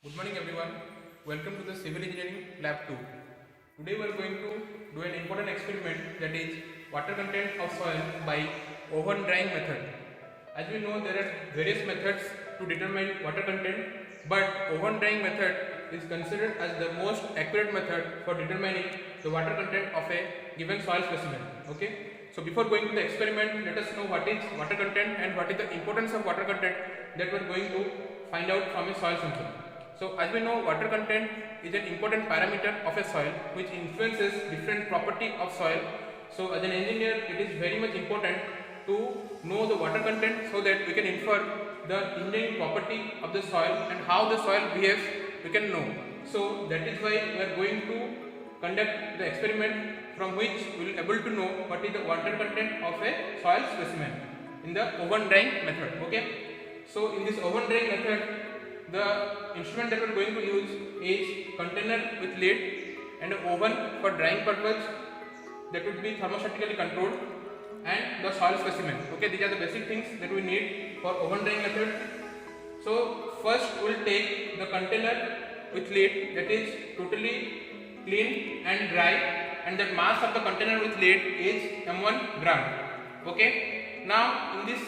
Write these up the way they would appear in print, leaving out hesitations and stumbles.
Good morning everyone. Welcome to the Civil Engineering Lab 2. Today we are going to do an important experiment, that is water content of soil by oven drying method. As we know, there are various methods to determine water content, but oven drying method is considered as the most accurate method for determining the water content of a given soil specimen. Okay. So before going to the experiment, let us know what is water content and what is the importance of water content that we are going to find out from a soil sample. So as we know, water content is an important parameter of a soil which influences different property of soil. So as an engineer, it is very much important to know the water content so that we can infer the engineering property of the soil and how the soil behaves, we can know. So that is why we are going to conduct the experiment from which we will able to know what is the water content of a soil specimen in the oven drying method. Okay. So in this oven drying method, the instrument that we are going to use is container with lid and an oven for drying purpose that would be thermostatically controlled, and the soil specimen. Okay, these are the basic things that we need for oven drying method. So first we will take the container with lid that is totally clean and dry, and the mass of the container with lid is m1 gram. Okay, now in this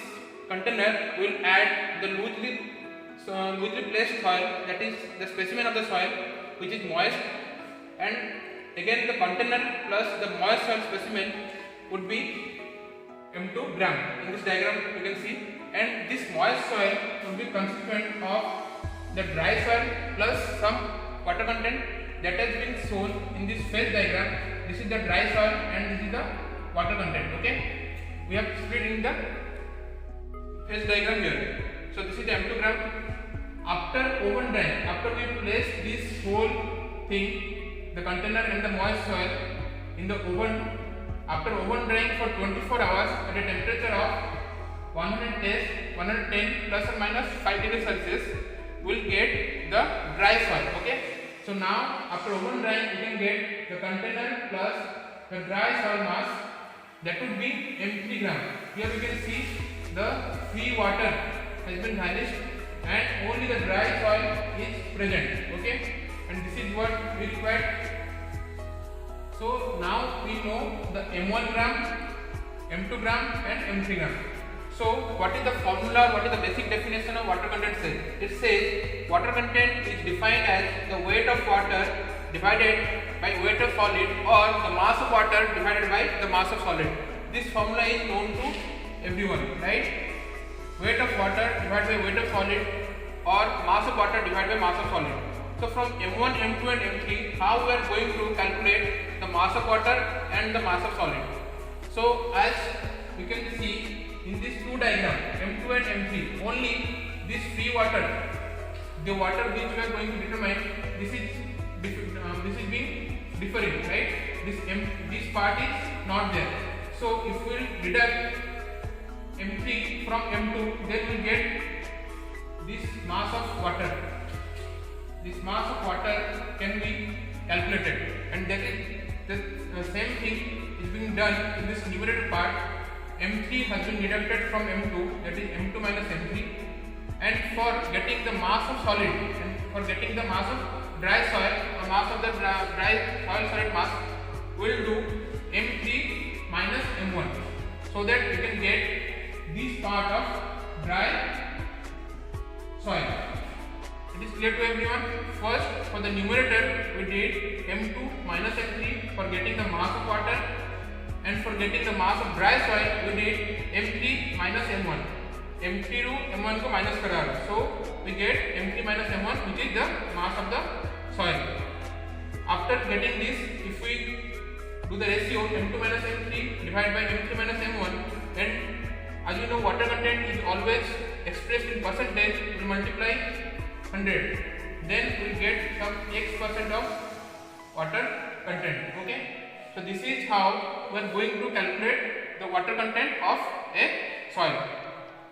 container we will add the loosely placed soil, that is the specimen of the soil which is moist, and again the container plus the moist soil specimen would be m2 gram. In this diagram you can see, and this moist soil would be constituent of the dry soil plus some water content that has been shown in this phase diagram. This is the dry soil and this is the water content. Okay, we have split in the phase diagram here. So this is the m2 gram. After oven drying, after we place this whole thing, the container and the moist soil in the oven, after oven drying for 24 hours at a temperature of 110 plus or minus 5 degrees Celsius, we will get the dry soil. Okay. So now after oven drying, we can get the container plus the dry soil mass, that would be m3 gram. Here we can see the free water has been vanished and only the dry soil is present. Okay, and this is what we require. So now we know the m1 gram, m2 gram and m3 gram. So what is the formula, what is the basic definition of water content says? It says water content is defined as the weight of water divided by weight of solid, or the mass of water divided by the mass of solid. This formula is known to everyone, right? Weight of water divided by weight of solid, or mass of water divided by mass of solid. So from m1, m2 and m3, how we are going to calculate the mass of water and the mass of solid? So as we can see in these two diagrams, m2 and m3, only this free water, the water which we are going to determine, this is being differing, right? This part is not there. So if we will deduct m3 from m2, then we will get this mass of water. This mass of water can be calculated, and that is the same thing is being done in this numerator part. m3 has been deducted from m2, that is m2 minus m3, and for getting the mass of solid and for getting the mass of dry soil, or mass of the dry soil solid mass, we will do m3 minus m1, so that we can get this part of dry soil. It is clear to everyone. First, for the numerator, we did m2 minus m3 for getting the mass of water, and for getting the mass of dry soil, we did m3 minus m1. m3 to m1 को minus करा रहा, so we get m3 minus m1, which is the mass of the soil. After getting this, if we do the ratio m2 minus m3 divided by m3 minus m1, and as you know, water content is always expressed in percentage, we will multiply 100, then we will get some x% of water content. Okay, so this is how we are going to calculate the water content of a soil.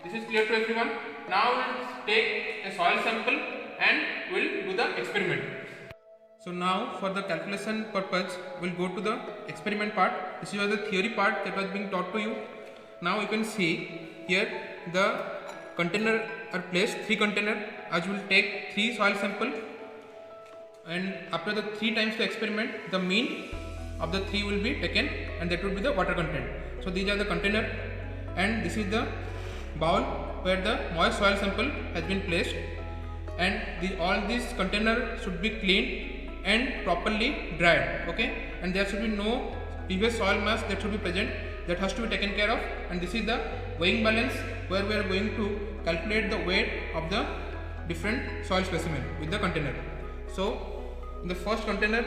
This is clear to everyone. Now we will take a soil sample and we will do the experiment. So now for the calculation purpose, we will go to the experiment part. This is the theory part that was being taught to you. Now you can see here the container are placed, 3 container, as we will take 3 soil sample and after the 3 times the experiment, the mean of the 3 will be taken, and that would be the water content. So these are the container, and this is the bowl where the moist soil sample has been placed, and all these container should be cleaned and properly dried, okay, and there should be no previous soil mass that should be present, that has to be taken care of. And this is the weighing balance where we are going to calculate the weight of the different soil specimen with the container. So in the first container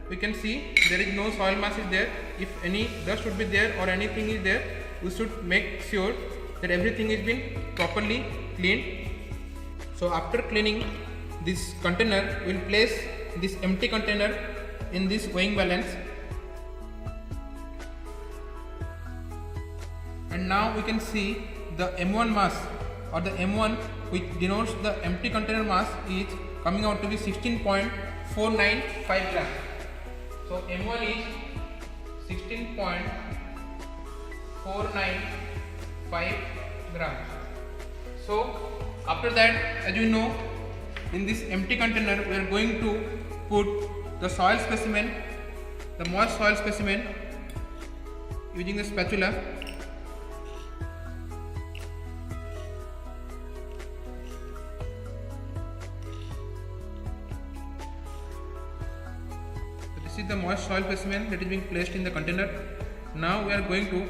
we can see there is no soil mass is there. If any dust should be there or anything is there, we should make sure that everything is been properly cleaned. So after cleaning this container, we will place this empty container in this weighing balance, and now we can see the M1 mass, or the M1 which denotes the empty container mass, is coming out to be 16.495 grams. So M1 is 16.495 grams. So after that, as you know, in this empty container we are going to put the soil specimen, the moist soil specimen, using the spatula. So this is the moist soil specimen that is being placed in the container. Now we are going to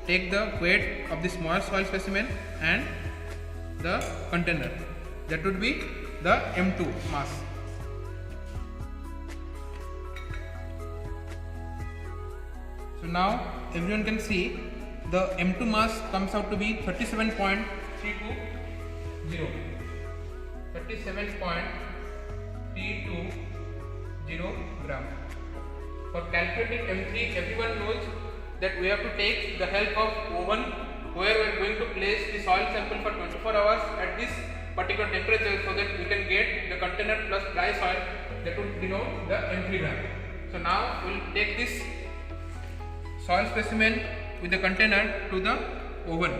take the weight of this moist soil specimen and the container, that would be the M2 mass. So now everyone can see the M2 mass comes out to be 37.320 gram. For calculating M3, everyone knows that we have to take the help of oven, where we are going to place the soil sample for 24 hours at this particular temperature, so that we can get the container plus dry soil, that would denote the M3 gram. So now we will take this soil specimen with the container to the oven.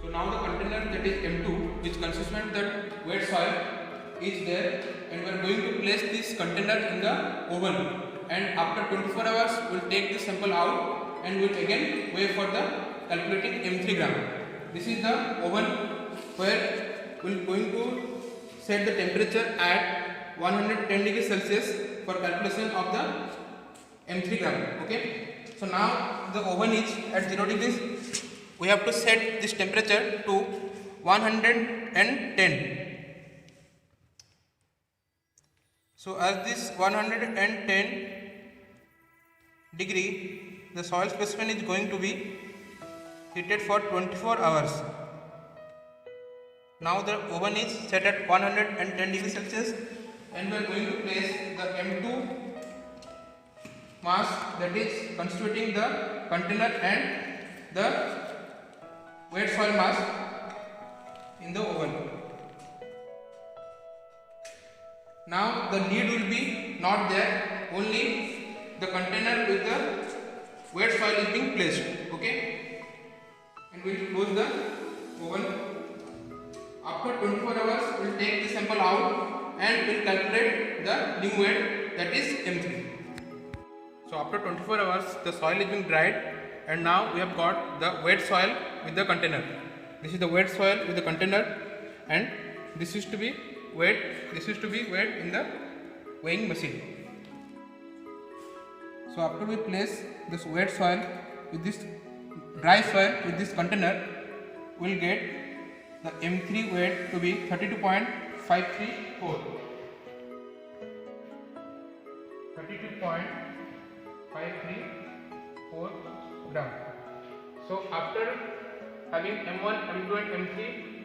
So now the container, that is M2, which consists of the wet soil, is there, and we are going to place this container in the oven, and after 24 hours we will take this sample out and we will again weigh for the calculating M3 gram. This is the oven where we are going to set the temperature at 110 degrees Celsius for calculation of the M3 gram. Okay. So now the oven is at 0 degrees. We have to set this temperature to 110. So as this 110 degree, the soil specimen is going to be heated for 24 hours. Now the oven is set at 110 degrees Celsius, and we are going to place the M2 mass, that is constituting the container and the wet soil mass, in the oven. Now the lid will be not there, only the container with the wet soil is being placed. Okay, and we will close the oven. After 24 hours, we will take the sample out and we will calculate the new weight, that is M3. So after 24 hours, the soil is being dried, and now we have got the wet soil with the container. This is the wet soil with the container, and this is to be weighed. This is to be weighed in the weighing machine. So after we place this wet soil with this dry soil with this container, we will get the M3 weight to be 32.534. 32.534 gram. So after having M1, M2 and M3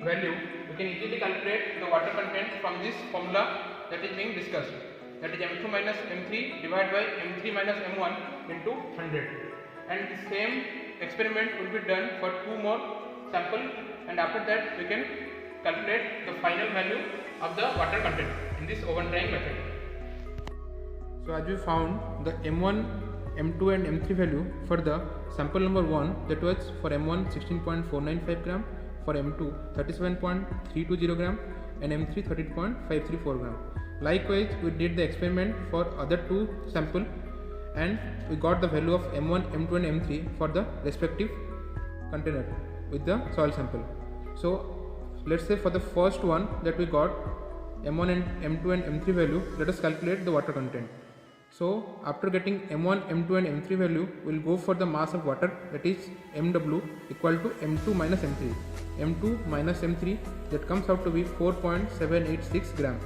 value, we can easily calculate the water content from this formula that is being discussed. That is M2 minus M3 divided by M3 minus M1 into 100. And the same experiment will be done for 2 more samples, and after that we can calculate the final value of the water content in this oven drying method. So as we found the M1, M2 and M3 value for the sample number 1, that was for M1 16.495 gram, for M2 37.320 gram, and M3 13.534 gram. Likewise, we did the experiment for other two sample and we got the value of M1, M2 and M3 for the respective container with the soil sample. So let's say for the first one that we got M1 and M2 and M3 value, let us calculate the water content. So after getting M1, M2 and M3 value, we will go for the mass of water, that is MW equal to M2 minus M3. M2 minus M3, that comes out to be 4.786 gram.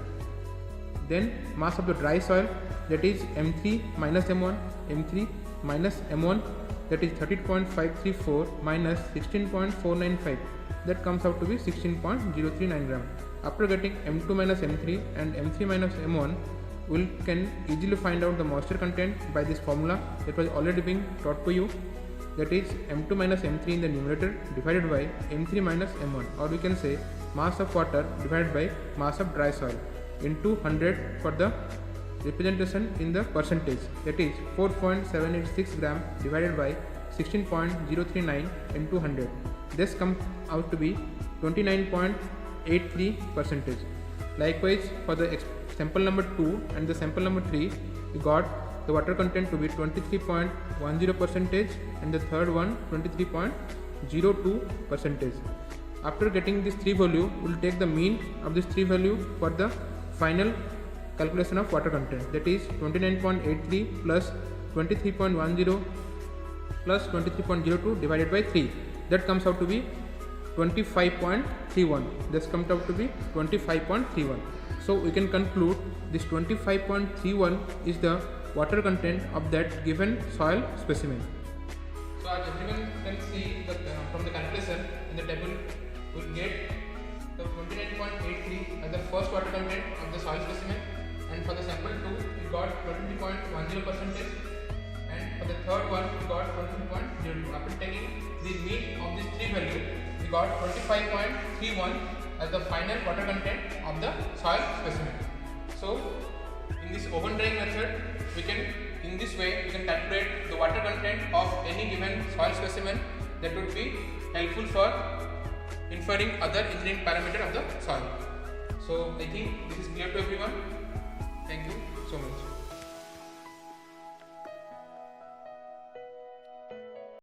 Then mass of the dry soil, that is M3 minus M1, M3 minus M1, that is 30.534 minus 16.495, that comes out to be 16.039 gram. After getting M2 minus M3 and M3 minus M1, we can easily find out the moisture content by this formula that was already being taught to you, that is M2 minus M3 in the numerator divided by M3 minus M1, or we can say mass of water divided by mass of dry soil into 100 for the representation in the percentage, that is 4.786 gram divided by 16.039 into 100. This comes out to be 29.83 percentage. Likewise, for the sample number 2 and the sample number 3, we got the water content to be 23.10 percentage and the third one 23.02 percentage. After getting this 3 value, we will take the mean of this 3 value for the final calculation of water content, that is 29.83 plus 23.10 plus 23.02 divided by 3, that comes out to be 25.31. This comes out to be 25.31. So we can conclude this 25.31 is the water content of that given soil specimen. So as everyone can see that from the calculation in the table, we will get the 29.83 as the first water content of the soil specimen, and for the sample 2 we got 23.10 percentage, and for the third one we got 23.02. After taking the mean of these 3 values, we got 25.31 as the final water content of the soil specimen. So in this oven drying method, we can, in this way, we can calculate the water content of any given soil specimen. That would be helpful for inferring other engineering parameter of the soil. So I think this is clear to everyone. Thank you so much.